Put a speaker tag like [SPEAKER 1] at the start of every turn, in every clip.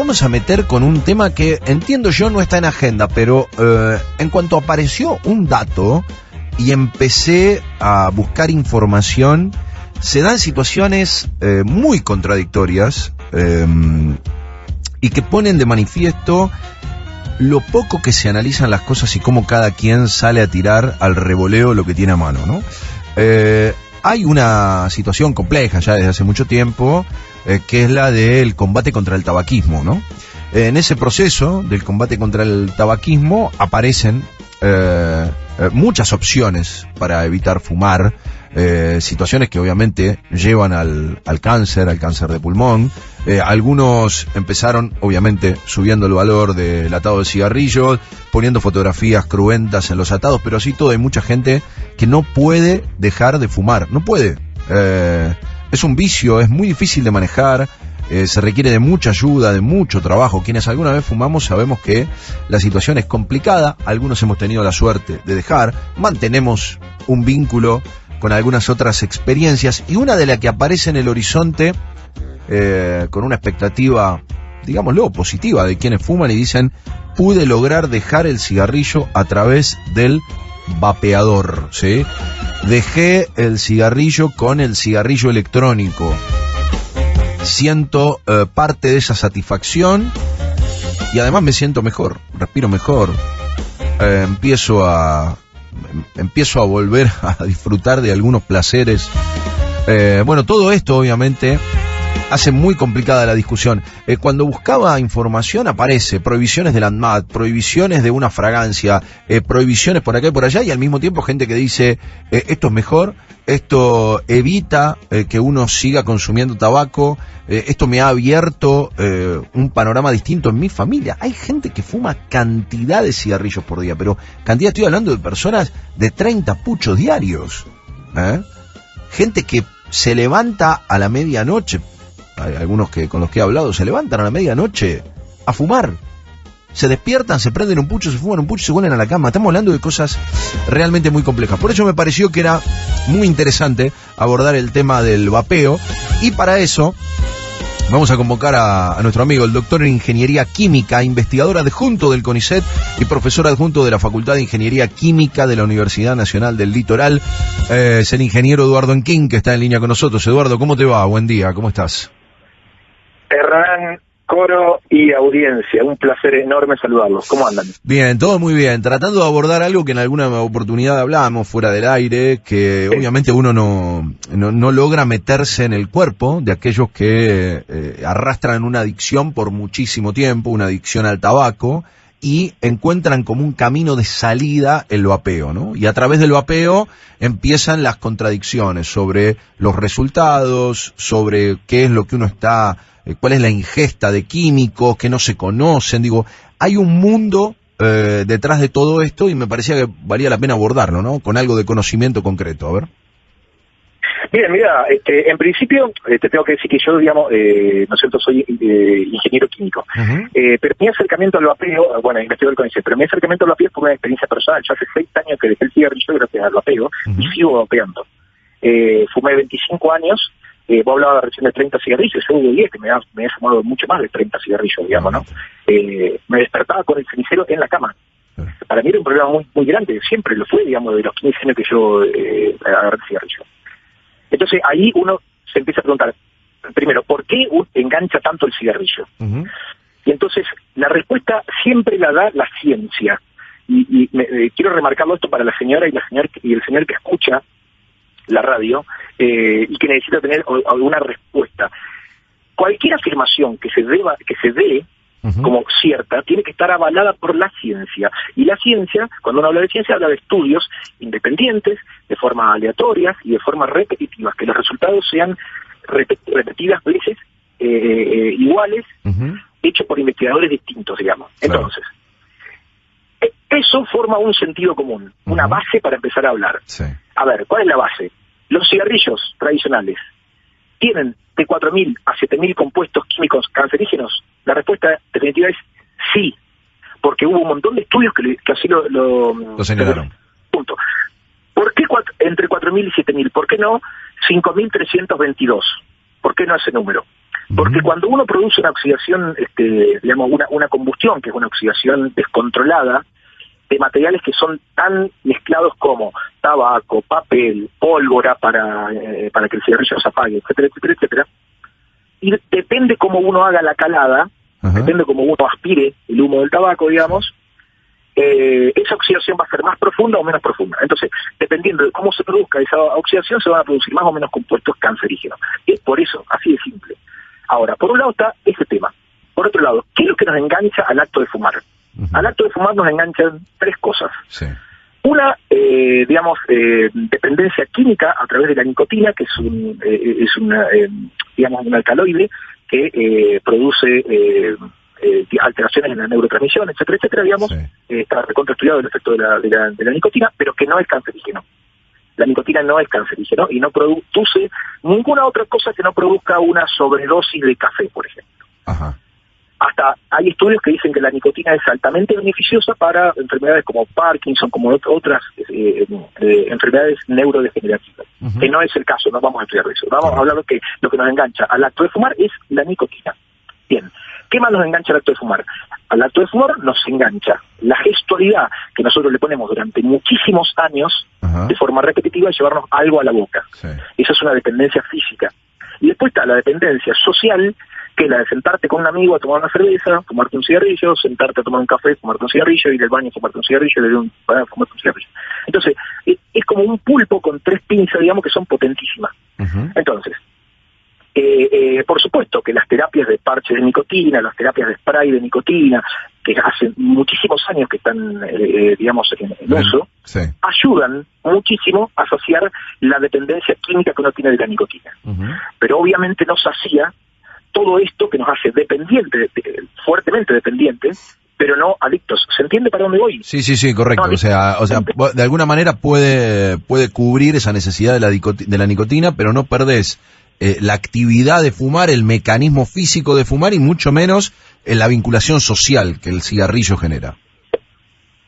[SPEAKER 1] vamos a meter con un tema que entiendo yo no está en agenda, pero en cuanto apareció un dato y empecé a buscar información, se dan situaciones muy contradictorias y que ponen de manifiesto lo poco que se analizan las cosas y cómo cada quien sale a tirar al revoleo lo que tiene a mano, ¿no? Hay una situación compleja ya desde hace mucho tiempo, que es la del combate contra el tabaquismo, ¿no? En ese proceso del combate contra el tabaquismo aparecen muchas opciones para evitar fumar, situaciones que obviamente llevan al cáncer de pulmón. Algunos empezaron obviamente subiendo el valor del atado de cigarrillos, poniendo fotografías cruentas en los atados, pero así todo hay mucha gente que no puede dejar de fumar, no puede. Es un vicio, es muy difícil de manejar, se requiere de mucha ayuda, de mucho trabajo. Quienes alguna vez fumamos sabemos que la situación es complicada, algunos hemos tenido la suerte de dejar, mantenemos un vínculo con algunas otras experiencias, y una de las que aparece en el horizonte con una expectativa, digámoslo, positiva de quienes fuman y dicen: pude lograr dejar el cigarrillo a través del vapeador, ¿sí? Dejé el cigarrillo con el cigarrillo electrónico. Siento parte de esa satisfacción y además me siento mejor, respiro mejor, empiezo a volver a disfrutar de algunos placeres. Bueno, todo esto obviamente hace muy complicada la discusión. Cuando buscaba información aparece prohibiciones del ANMAT, prohibiciones de una fragancia, prohibiciones por acá y por allá, y al mismo tiempo gente que dice esto es mejor, esto evita que uno siga consumiendo tabaco, esto me ha abierto un panorama distinto en mi familia. Hay gente que fuma cantidad de cigarrillos por día, pero cantidad, estoy hablando de personas de 30 puchos diarios, gente que se levanta a la medianoche. Hay algunos que con los que he hablado se levantan a la medianoche a fumar, se despiertan, se prenden un pucho, se fuman un pucho y se vuelven a la cama. Estamos hablando de cosas realmente muy complejas. Por eso me pareció que era muy interesante abordar el tema del vapeo, y para eso vamos a convocar a nuestro amigo, el doctor en Ingeniería Química, investigador adjunto del CONICET y profesor adjunto de la Facultad de Ingeniería Química de la Universidad Nacional del Litoral. Es el ingeniero Eduardo Enquín, que está en línea con nosotros. Eduardo, ¿cómo te va? Buen día, ¿cómo estás?
[SPEAKER 2] Hernán, coro y audiencia, un placer enorme saludarlos. ¿Cómo andan?
[SPEAKER 1] Bien, todo muy bien. Tratando de abordar algo que en alguna oportunidad hablábamos fuera del aire, que obviamente uno no logra meterse en el cuerpo de aquellos que arrastran una adicción por muchísimo tiempo, una adicción al tabaco, y encuentran como un camino de salida el vapeo, ¿no? Y a través del vapeo empiezan las contradicciones sobre los resultados, sobre qué es lo que uno está, cuál es la ingesta de químicos que no se conocen. Digo, hay un mundo detrás de todo esto, y me parecía que valía la pena abordarlo, ¿no? Con algo de conocimiento concreto. A ver.
[SPEAKER 2] Mira, en principio te tengo que decir que yo, digamos, ¿no es cierto?, soy ingeniero químico. Pero mi acercamiento al vapeo, bueno, investigador con ese, pero mi acercamiento al vapeo fue una experiencia personal. Yo hace 6 años que dejé el cigarrillo gracias al vapeo y sigo vapeando. Fumé 25 años. Vos hablabas recién de 30 cigarrillos, yo hubo 10 que me he fumado mucho más de 30 cigarrillos, digamos, ¿no? Me despertaba con el cenicero en la cama. Para mí era un problema muy, muy grande, siempre lo fue, digamos, de los 15 años que yo agarré el cigarrillo. Entonces ahí uno se empieza a preguntar, primero, ¿por qué engancha tanto el cigarrillo? Y entonces la respuesta siempre la da la ciencia. Y quiero remarcarlo esto para la señora y el señor que escucha la radio y que necesita tener alguna respuesta. Cualquier afirmación que se dé como cierta tiene que estar avalada por la ciencia, y la ciencia, cuando uno habla de ciencia, habla de estudios independientes, de forma aleatoria y de forma repetitiva, que los resultados sean repetidas veces iguales, hechos por investigadores distintos, digamos. Entonces, eso forma un sentido común, una base para empezar a hablar. A ver, ¿cuál es la base? Los cigarrillos tradicionales tienen de 4.000 a 7.000 compuestos químicos cancerígenos. La respuesta definitiva es sí, porque hubo un montón de estudios que así lo
[SPEAKER 1] señalaron.
[SPEAKER 2] Punto. ¿Por qué entre 4.000 y 7.000? ¿Por qué no 5.322? ¿Por qué no ese número? Porque cuando uno produce una oxidación, digamos, una combustión, que es una oxidación descontrolada, de materiales que son tan mezclados como tabaco, papel, pólvora para que el cigarrillo se apague, etcétera, etcétera, etcétera, y depende cómo uno haga la calada, depende cómo uno aspire el humo del tabaco, digamos, esa oxidación va a ser más profunda o menos profunda. Entonces, dependiendo de cómo se produzca esa oxidación, se van a producir más o menos compuestos cancerígenos. Es por eso, así de simple. Ahora, por un lado está ese tema. Por otro lado, ¿qué es lo que nos engancha al acto de fumar? Al acto de fumar nos enganchan tres cosas. Sí. Una, dependencia química a través de la nicotina, que es un alcaloide que produce alteraciones en la neurotransmisión, etcétera, etcétera, digamos. Sí. Está recontraestudiado el efecto de la nicotina, pero que no es cancerígeno. La nicotina no es cancerígeno y no produce ninguna otra cosa que no produzca una sobredosis de café, por ejemplo. Ajá. Hasta hay estudios que dicen que la nicotina es altamente beneficiosa para enfermedades como Parkinson, como otras enfermedades neurodegenerativas, que no es el caso, no vamos a estudiar de eso. Vamos a hablar de que lo que nos engancha al acto de fumar es la nicotina. Bien, ¿qué más nos engancha al acto de fumar? Al acto de fumar nos engancha la gestualidad que nosotros le ponemos durante muchísimos años de forma repetitiva, llevarnos algo a la boca. Sí. Esa es una dependencia física. Y después está la dependencia social, que es la de sentarte con un amigo a tomar una cerveza, fumarte un cigarrillo, sentarte a tomar un café, fumarte un cigarrillo, ir al baño, fumarte un cigarrillo, fumarte un cigarrillo. Entonces, es como un pulpo con tres pinzas, digamos, que son potentísimas. Entonces, por supuesto que las terapias de parche de nicotina, las terapias de spray de nicotina, que hace muchísimos años que están, en uso, sí, ayudan muchísimo a saciar la dependencia química que uno tiene de la nicotina. Pero obviamente no sacía todo esto que nos hace dependientes, fuertemente dependientes, pero no adictos. ¿Se entiende para dónde voy?
[SPEAKER 1] Sí, correcto. No, o sea, de alguna manera puede cubrir esa necesidad de la nicotina, pero no perdés la actividad de fumar, el mecanismo físico de fumar y mucho menos la vinculación social que el cigarrillo genera.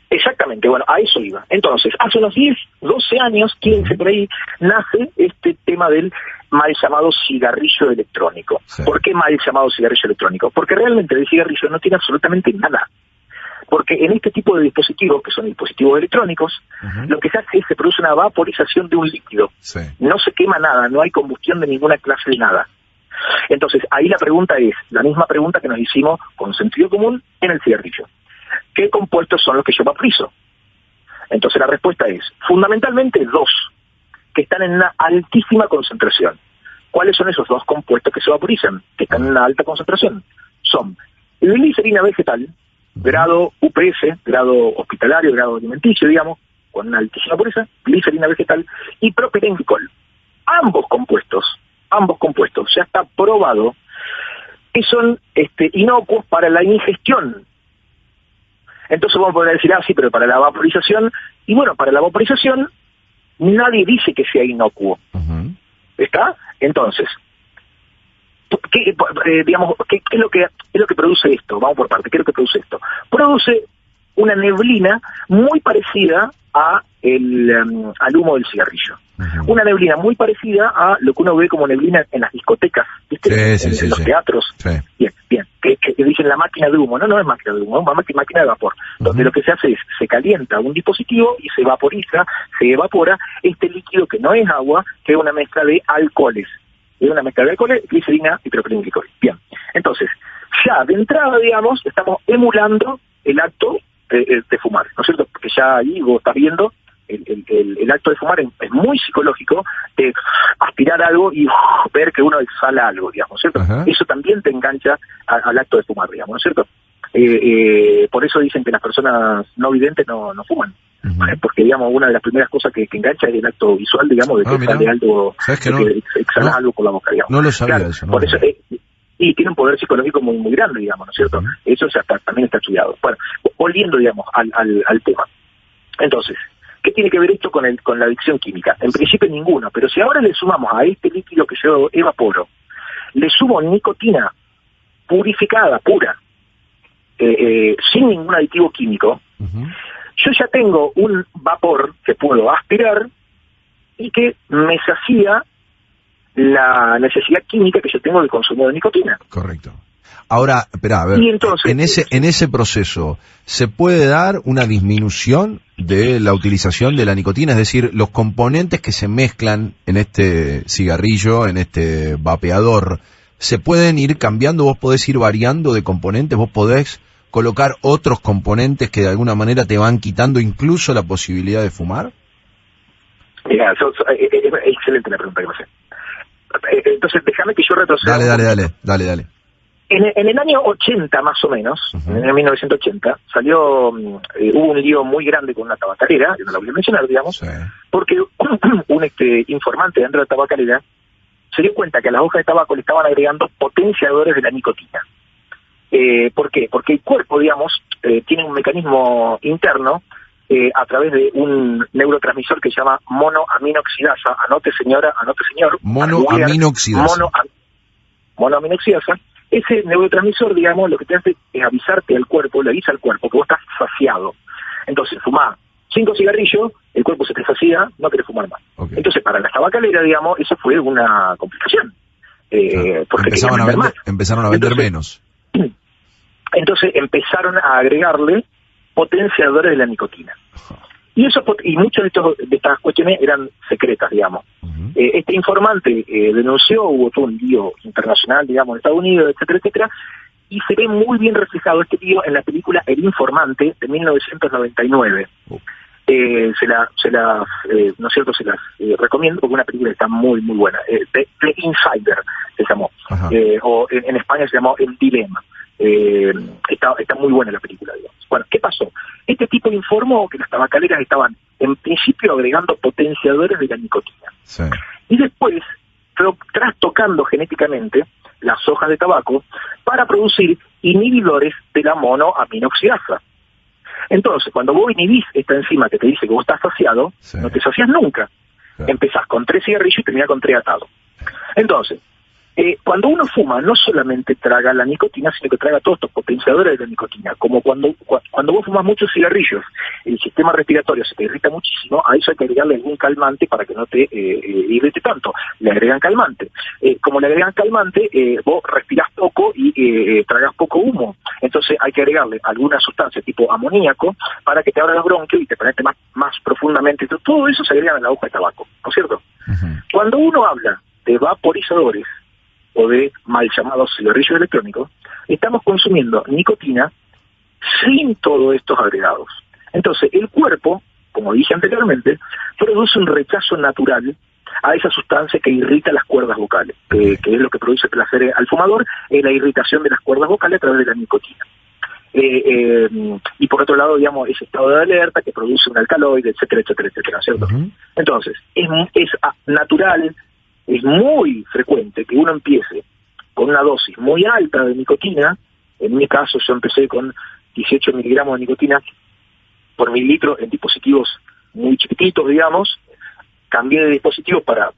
[SPEAKER 2] Exactamente, bueno, a eso iba. Entonces, hace unos 10, 12 años, 15 por ahí, nace este tema del mal llamado cigarrillo electrónico. Sí. ¿Por qué mal llamado cigarrillo electrónico? Porque realmente el cigarrillo no tiene absolutamente nada. Porque en este tipo de dispositivos, que son dispositivos electrónicos, lo que se hace es que se produce una vaporización de un líquido. Sí. No se quema nada, no hay combustión de ninguna clase de nada. Entonces, ahí la pregunta es, la misma pregunta que nos hicimos con sentido común en el cigarrillo. ¿Qué compuestos son los que yo vaporizo? Entonces la respuesta es, fundamentalmente dos, que están en una altísima concentración. ¿Cuáles son esos dos compuestos que se vaporizan, que están en una alta concentración? Son glicerina vegetal, grado UPS, grado hospitalario, grado alimenticio, digamos, con una altísima pureza, glicerina vegetal, y propilenglicol. Ambos compuestos, ya está probado que son inocuos para la ingestión. Entonces vamos a poder decir, sí, pero para la vaporización, y bueno, para la vaporización nadie dice que sea inocuo. ¿Está? Entonces, ¿qué es lo que produce esto? Vamos por parte, ¿qué es lo que produce esto? Produce una neblina muy parecida al humo del cigarrillo. Una neblina muy parecida a lo que uno ve como neblina en las discotecas, ¿viste? En los teatros. Sí. Bien, que dicen la máquina de humo. No es máquina de humo, es máquina de vapor. Donde lo que se hace es, se calienta un dispositivo y se vaporiza, se evapora este líquido que no es agua, que es una mezcla de alcoholes. Es una mezcla de alcoholes, glicerina y propilenglicol. Bien, entonces, ya de entrada, digamos, estamos emulando el acto de fumar, ¿no es cierto? Porque ya ahí vos estás viendo el acto de fumar es muy psicológico, de aspirar algo y ver que uno exhala algo, digamos, ¿cierto? Eso también te engancha al acto de fumar, digamos, ¿no es cierto? Por eso dicen que las personas no videntes no fuman, porque, digamos, una de las primeras cosas que engancha es el acto visual, digamos, de que sale algo, que exhalas algo por la boca, digamos.
[SPEAKER 1] No lo sabía, claro, eso, ¿no?
[SPEAKER 2] Por eso, y tiene un poder psicológico muy, muy grande, digamos, ¿no es cierto? Eso ya también está estudiado. Bueno, volviendo, digamos, al tema. Entonces, ¿qué tiene que ver esto con la adicción química? En principio ninguna, pero si ahora le sumamos a este líquido que yo evaporo, le sumo nicotina purificada, pura, sin ningún aditivo químico, yo ya tengo un vapor que puedo aspirar y que me sacía la necesidad química que yo tengo del consumo de nicotina.
[SPEAKER 1] Correcto. Ahora, espera, a ver,
[SPEAKER 2] entonces,
[SPEAKER 1] en ese proceso, ¿se puede dar una disminución de la utilización de la nicotina? Es decir, los componentes que se mezclan en este cigarrillo, en este vapeador, ¿se pueden ir cambiando? ¿Vos podés ir variando de componentes? ¿Vos podés colocar otros componentes que de alguna manera te van quitando incluso la posibilidad de fumar?
[SPEAKER 2] Mira, es excelente la pregunta que me haces. Entonces, déjame que yo retroceda.
[SPEAKER 1] Dale.
[SPEAKER 2] En el año 80, más o menos, en el año 1980, salió, hubo un lío muy grande con una tabacalera, que no la voy a mencionar, digamos, sí, porque un informante dentro de la tabacalera se dio cuenta que a las hojas de tabaco le estaban agregando potenciadores de la nicotina. ¿Por qué? Porque el cuerpo, digamos, tiene un mecanismo interno a través de un neurotransmisor que se llama monoaminoxidasa. Anote, señora, anote, señor.
[SPEAKER 1] Monoaminoxidasa.
[SPEAKER 2] Monoaminoxidasa. Ese neurotransmisor, digamos, lo que te hace es avisarte al cuerpo, le avisa al cuerpo que vos estás saciado. Entonces, fumá 5 cigarrillos, el cuerpo se te sacia, no querés fumar más. Okay. Entonces, para la tabacalera, digamos, eso fue una complicación. Porque
[SPEAKER 1] empezaron a vender menos.
[SPEAKER 2] Entonces, empezaron a agregarle potenciadores de la nicotina. Y muchas de estas cuestiones eran secretas, digamos. Este informante denunció, hubo todo un lío internacional, digamos, en Estados Unidos, etcétera, etcétera, y se ve muy bien reflejado este lío en la película El Informante de 1999. ¿No es cierto? Se las recomiendo porque una película que está muy, muy buena. The Insider se llamó, o en España se llamó El Dilema. Está muy buena la película, digamos. Bueno, ¿qué pasó? Este tipo informó que las tabacaleras estaban, en principio, agregando potenciadores de la nicotina. Sí. Y después, trastocando genéticamente las hojas de tabaco para producir inhibidores de la monoaminoxidasa. Entonces, cuando vos inhibís esta enzima que te dice que vos estás saciado, sí, no te sacias nunca. Sí. Empezás con 3 cigarrillos y terminás con 3 atados. Entonces, cuando uno fuma, no solamente traga la nicotina, sino que traga todos estos potenciadores de la nicotina. Como cuando vos fumas muchos cigarrillos, el sistema respiratorio se te irrita muchísimo, a eso hay que agregarle algún calmante para que no te irrite tanto. Le agregan calmante. Como le agregan calmante, vos respirás poco y tragas poco humo. Entonces hay que agregarle alguna sustancia tipo amoníaco para que te abra los bronquios y te penetre más profundamente. Todo eso se agrega en la hoja de tabaco, ¿no es cierto? Cuando uno habla de vaporizadores o de mal llamados cigarrillos electrónicos, estamos consumiendo nicotina sin todos estos agregados. Entonces, el cuerpo, como dije anteriormente, produce un rechazo natural a esa sustancia que irrita las cuerdas vocales, que es lo que produce placer al fumador, es la irritación de las cuerdas vocales a través de la nicotina. Y por otro lado, digamos, ese estado de alerta que produce un alcaloide, etcétera, etcétera, etcétera, ¿cierto? Entonces, es natural, es muy frecuente que uno empiece con una dosis muy alta de nicotina. En mi caso, yo empecé con 18 miligramos de nicotina por mililitro en dispositivos muy chiquititos, digamos. Cambié de dispositivo para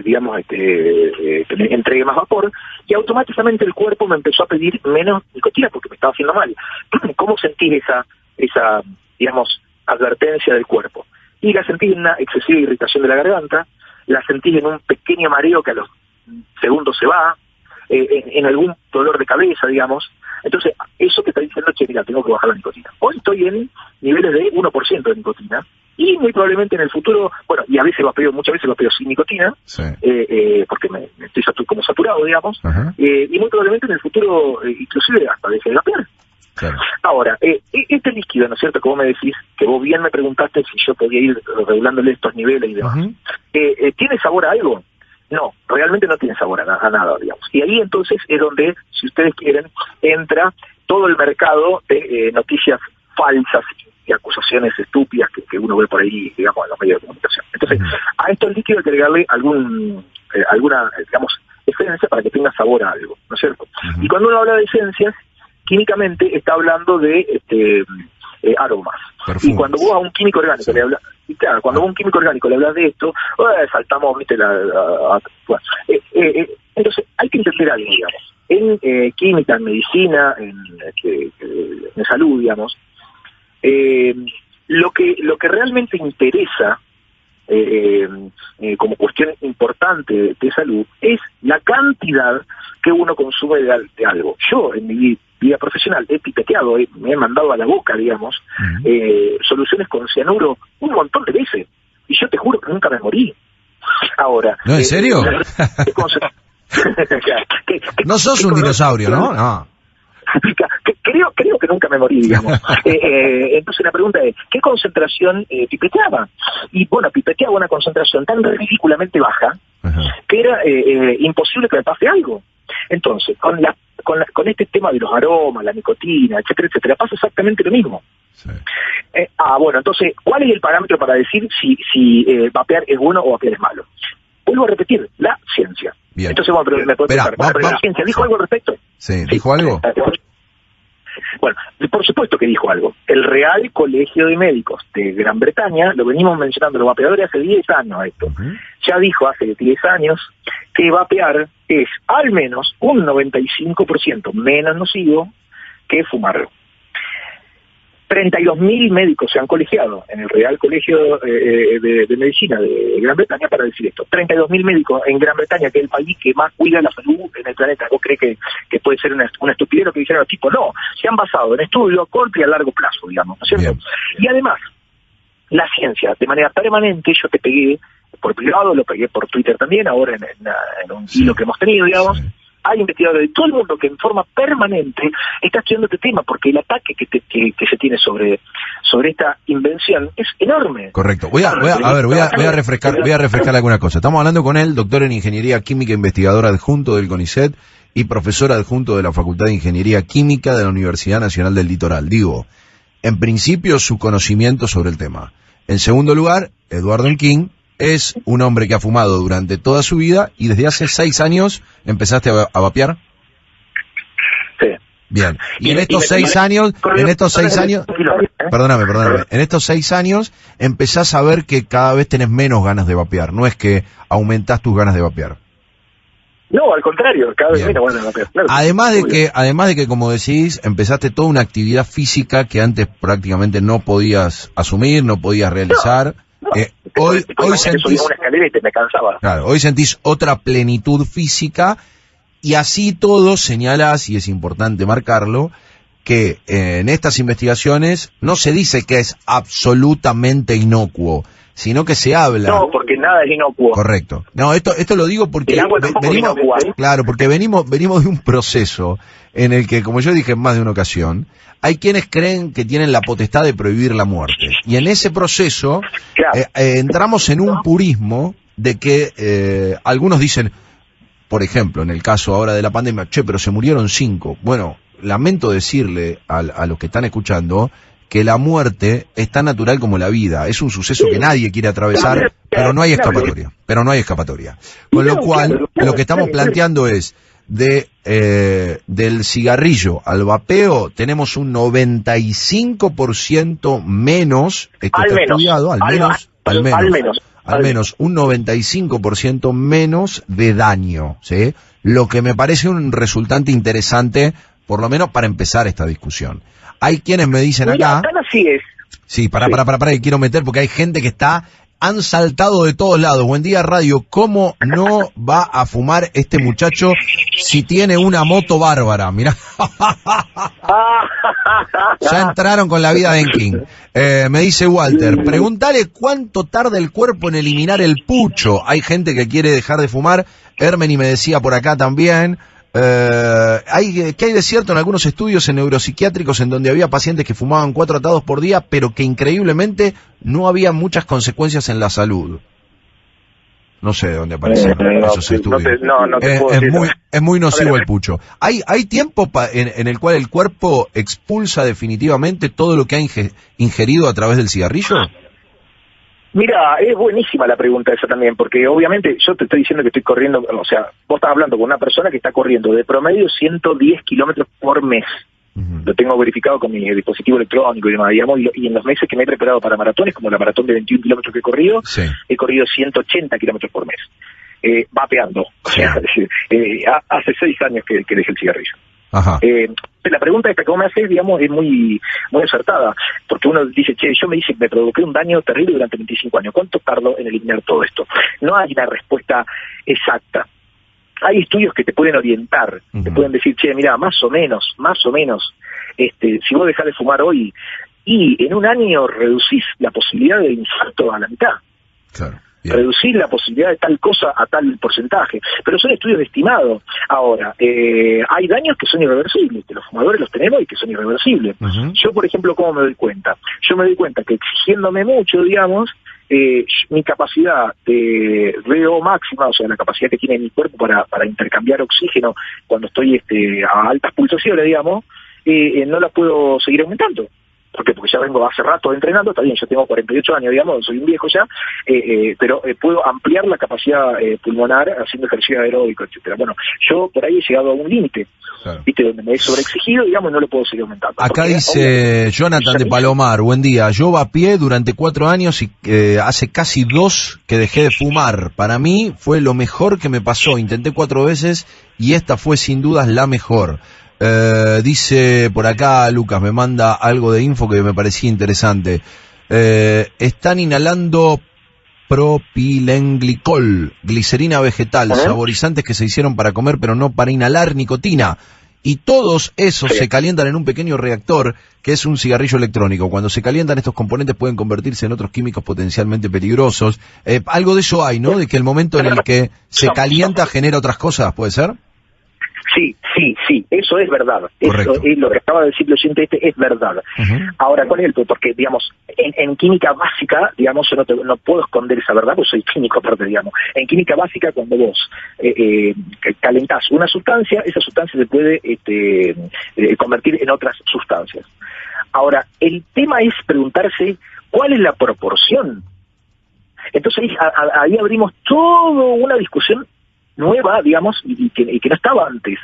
[SPEAKER 2] digamos, que me entregue más vapor, y automáticamente el cuerpo me empezó a pedir menos nicotina porque me estaba haciendo mal. ¿Cómo sentí esa, digamos, advertencia del cuerpo? Y la sentí en una excesiva irritación de la garganta, la sentí en un pequeño mareo que a los segundos se va, en algún dolor de cabeza, digamos. Entonces, eso que está diciendo, che, mira, tengo que bajar la nicotina. Hoy estoy en niveles de 1% de nicotina, y muy probablemente en el futuro, bueno, y muchas veces vapeo sin nicotina, sí, porque me estoy como saturado, digamos, y muy probablemente en el futuro, inclusive hasta deje de vapear. Claro. Ahora, este líquido, ¿no es cierto?, como me decís, que vos bien me preguntaste si yo podía ir regulándole estos niveles y demás, ¿tiene sabor a algo? No, realmente no tiene sabor a nada, digamos. Y ahí entonces es donde, si ustedes quieren, entra todo el mercado de noticias falsas y acusaciones estúpidas que uno ve por ahí, digamos, en los medios de comunicación. Entonces, a estos líquidos hay que agregarle alguna, digamos, esencia para que tenga sabor a algo, ¿no es cierto? Y cuando uno habla de esencias, químicamente está hablando de aromas. Perfumes. Y cuando vos a un químico orgánico le hablas, y claro, cuando vos a un químico orgánico le hablas de esto, saltamos, viste, bueno, entonces hay que entender algo, digamos. En química, en medicina, en salud, digamos, lo que realmente interesa como cuestión importante de salud, es la cantidad que uno consume de algo. Yo, en mi vida profesional, he pipeteado, me he mandado a la boca, digamos, soluciones con cianuro un montón de veces, y yo te juro que nunca me morí. Ahora...
[SPEAKER 1] ¿No, en serio? No sos un dinosaurio, ¿no? No.
[SPEAKER 2] Creo que nunca me morí, digamos. Entonces la pregunta es, ¿qué concentración pipeteaba? Y bueno, pipeteaba una concentración tan ridículamente baja que era imposible que me pase algo. Entonces, con este tema de los aromas, la nicotina, etcétera, pasa exactamente lo mismo. Sí. Bueno, entonces, ¿cuál es el parámetro para decir si vapear es bueno o vapear es malo? Vuelvo a repetir, la ciencia.
[SPEAKER 1] Bien.
[SPEAKER 2] Entonces, bueno, pero me puedo preguntar, ¿la ciencia dijo algo al respecto?
[SPEAKER 1] Sí, ¿dijo algo?
[SPEAKER 2] Bueno, por supuesto que dijo algo. El Real Colegio de Médicos de Gran Bretaña, lo venimos mencionando los vapeadores hace 10 años esto, ya dijo hace 10 años que vapear es al menos un 95% menos nocivo que fumar. 32.000 médicos se han colegiado en el Real Colegio de Medicina de Gran Bretaña para decir esto. 32.000 médicos en Gran Bretaña, que es el país que más cuida la salud en el planeta. ¿Vos crees que puede ser una estupidez lo que dijeron los tipos? No, se han basado en estudios a corto y a largo plazo, digamos, ¿no es cierto? Bien. Y además, la ciencia, de manera permanente, yo te pegué por privado, lo pegué por Twitter también, ahora en un hilo que hemos tenido, digamos. Sí. Hay investigadores de todo el mundo que en forma permanente está estudiando este tema, porque el ataque que se tiene sobre esta invención es enorme.
[SPEAKER 1] Correcto. Voy a refrescar alguna cosa. Estamos hablando con él, doctor en Ingeniería Química, investigador adjunto del CONICET y profesor adjunto de la Facultad de Ingeniería Química de la Universidad Nacional del Litoral. Digo, en principio, su conocimiento sobre el tema. En segundo lugar, Eduardo King es un hombre que ha fumado durante toda su vida y desde hace 6 años empezaste a vapear.
[SPEAKER 2] Sí.
[SPEAKER 1] Bien. Y en estos 6 años, perdóname, en estos 6 años empezás a ver que cada vez tenés menos ganas de vapear. No es que aumentás tus ganas de vapear.
[SPEAKER 2] No, al contrario, cada vez menos ganas de vapear. Claro,
[SPEAKER 1] además de que, como decís, empezaste toda una actividad física que antes prácticamente no podías asumir, no podías realizar. Hoy sentís
[SPEAKER 2] una escalera y me cansaba.
[SPEAKER 1] Claro, hoy sentís otra plenitud física y así todo señalás, y es importante marcarlo, que en estas investigaciones no se dice que es absolutamente inocuo, sino que se habla...
[SPEAKER 2] No, porque nada es inocuo.
[SPEAKER 1] Correcto. No, esto lo digo porque venimos de un proceso en el que, como yo dije en más de una ocasión, hay quienes creen que tienen la potestad de prohibir la muerte. Y en ese proceso entramos en un purismo de que algunos dicen, por ejemplo, en el caso ahora de la pandemia, pero se murieron 5. Bueno, lamento decirle a los que están escuchando que la muerte es tan natural como la vida. Es un suceso que nadie quiere atravesar, pero no hay escapatoria. Con lo cual, lo que estamos planteando es del cigarrillo al vapeo tenemos un 95% menos, esto está estudiado, al menos un 95% menos de daño, ¿sí? Lo que me parece un resultante interesante, por lo menos para empezar esta discusión. Hay quienes me dicen acá...
[SPEAKER 2] Así es.
[SPEAKER 1] Sí, para, que quiero meter, porque hay gente que han saltado de todos lados. Buen día, radio. ¿Cómo no va a fumar este muchacho si tiene una moto bárbara? Mirá. Ya entraron con la vida de King. Me dice Walter, preguntale cuánto tarda el cuerpo en eliminar el pucho. Hay gente que quiere dejar de fumar. Hermeni me decía por acá también. ¿Qué hay de cierto en algunos estudios en neuropsiquiátricos en donde había pacientes que fumaban 4 atados por día, pero que increíblemente no había muchas consecuencias en la salud? No sé de dónde aparecen esos estudios. Es muy nocivo el pucho. ¿Hay tiempo en el cual el cuerpo expulsa definitivamente todo lo que ha ingerido a través del cigarrillo?
[SPEAKER 2] Mira, es buenísima la pregunta esa también, porque obviamente yo te estoy diciendo que estoy corriendo, o sea, vos estás hablando con una persona que está corriendo de promedio 110 kilómetros por mes. Lo tengo verificado con mi dispositivo electrónico y demás, digamos, y en los meses que me he preparado para maratones, como la maratón de 21 kilómetros que he corrido 180 kilómetros por mes, vapeando. O sea, hace 6 años que dejé el cigarrillo. La pregunta esta que vos me haces, digamos, es muy acertada, porque uno dice, me provoqué un daño terrible durante 25 años, ¿cuánto tardo en eliminar todo esto? No hay una respuesta exacta. Hay estudios que te pueden orientar, te pueden decir, mira, más o menos, si vos dejás de fumar hoy, y en un año reducís la posibilidad de infarto a la mitad.
[SPEAKER 1] Claro.
[SPEAKER 2] Bien. Reducir la posibilidad de tal cosa a tal porcentaje, pero son estudios estimados. Ahora, hay daños que son irreversibles, que los fumadores los tenemos y que son irreversibles. Yo, por ejemplo, ¿cómo me doy cuenta? Yo me doy cuenta que exigiéndome mucho, digamos, mi capacidad de VO máxima, o sea, la capacidad que tiene mi cuerpo para intercambiar oxígeno cuando estoy a altas pulsaciones, digamos, no la puedo seguir aumentando. ¿Por qué? Porque ya vengo hace rato entrenando, está bien, yo tengo 48 años, digamos, soy un viejo ya, pero puedo ampliar la capacidad pulmonar haciendo ejercicio aeróbico, etcétera. Bueno, yo por ahí he llegado a un límite, claro, ¿viste? Donde me he sobreexigido, digamos, y no lo puedo seguir aumentando.
[SPEAKER 1] Acá dice Jonathan de Palomar, buen día, yo vapeé durante 4 años y hace casi 2 que dejé de fumar. Para mí fue lo mejor que me pasó, intenté 4 veces y esta fue sin dudas la mejor. Dice por acá Lucas, me manda algo de info que me parecía interesante. Están inhalando propilenglicol, glicerina vegetal, saborizantes que se hicieron para comer pero no para inhalar nicotina. Y todos esos se calientan en un pequeño reactor que es un cigarrillo electrónico. Cuando se calientan estos componentes pueden convertirse en otros químicos potencialmente peligrosos. Algo de eso hay, ¿no? De que el momento en el que se calienta genera otras cosas, ¿puede ser?
[SPEAKER 2] Sí, eso es verdad. Correcto. Eso es lo que acaba de decir el oyente es verdad. Ahora, con él, porque, digamos, en química básica, digamos, yo no puedo esconder esa verdad, porque soy químico aparte, digamos. En química básica, cuando vos calentás una sustancia, esa sustancia se puede convertir en otras sustancias. Ahora, el tema es preguntarse cuál es la proporción. Entonces, ahí abrimos toda una discusión nueva, digamos, y que no estaba antes.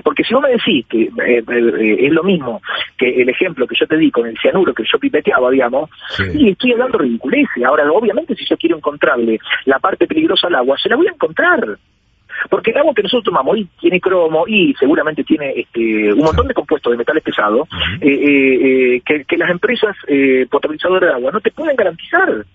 [SPEAKER 2] Porque si vos me decís que es lo mismo que el ejemplo que yo te di con el cianuro que yo pipeteaba, digamos, y estoy hablando ridiculeces. Ahora, obviamente, si yo quiero encontrarle la parte peligrosa al agua, se la voy a encontrar. Porque el agua que nosotros tomamos y tiene cromo y seguramente tiene un montón de compuestos de metales pesados que las empresas potabilizadoras de agua no te pueden garantizar.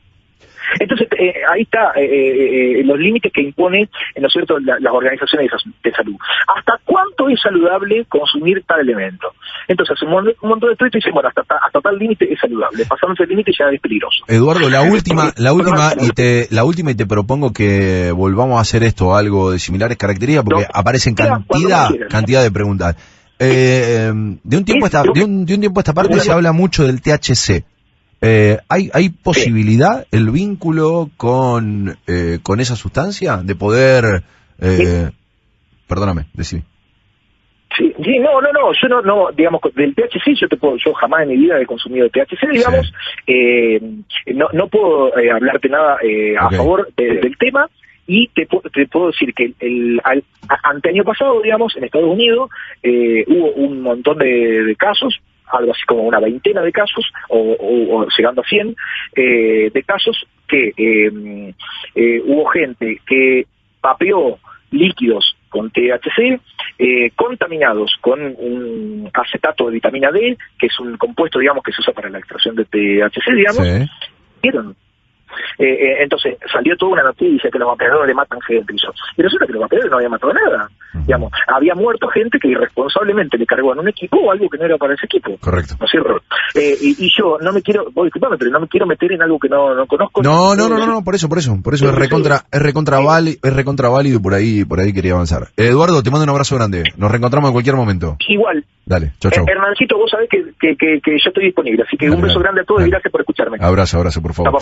[SPEAKER 2] Entonces, ahí está los límites que imponen, ¿no es cierto?, las organizaciones de salud. ¿Hasta cuánto es saludable consumir tal elemento? Entonces, un montón de estudios dicen, bueno, hasta tal límite es saludable. Pasándose el límite ya es peligroso.
[SPEAKER 1] Eduardo, la última y te propongo que volvamos a hacer esto, algo de similares características, porque aparecen cantidad de preguntas. De un tiempo a esta parte se habla mucho del THC. ¿Hay posibilidad, el vínculo con esa sustancia, de poder... Perdóname, decime.
[SPEAKER 2] Sí, no, yo no, digamos, del THC yo jamás en mi vida he consumido THC, digamos, no puedo hablarte nada a favor del tema, y te puedo decir que anteaño pasado, digamos, en Estados Unidos, hubo un montón de casos, algo así como una veintena de casos, o llegando a 100, de casos que hubo gente que vapeó líquidos con THC, contaminados con un acetato de vitamina D, que es un compuesto, digamos, que se usa para la extracción de THC, digamos, vieron. Entonces salió toda una noticia que los vapeadores matan gente, y resulta que los vapeadores no habían matado nada, digamos, había muerto gente que irresponsablemente le cargó en un equipo o algo que no era para ese equipo.
[SPEAKER 1] Correcto.
[SPEAKER 2] ¿No es cierto? Y yo no me quiero, disculpame, pero no me quiero meter en algo que no conozco.
[SPEAKER 1] No, por eso es recontra válido, y por ahí quería avanzar. Eduardo, te mando un abrazo grande, nos reencontramos en cualquier momento.
[SPEAKER 2] Igual.
[SPEAKER 1] Dale, chau.
[SPEAKER 2] Hernancito, vos sabés que yo estoy disponible, así que un beso grande a todos y gracias por escucharme.
[SPEAKER 1] Abrazo, por favor.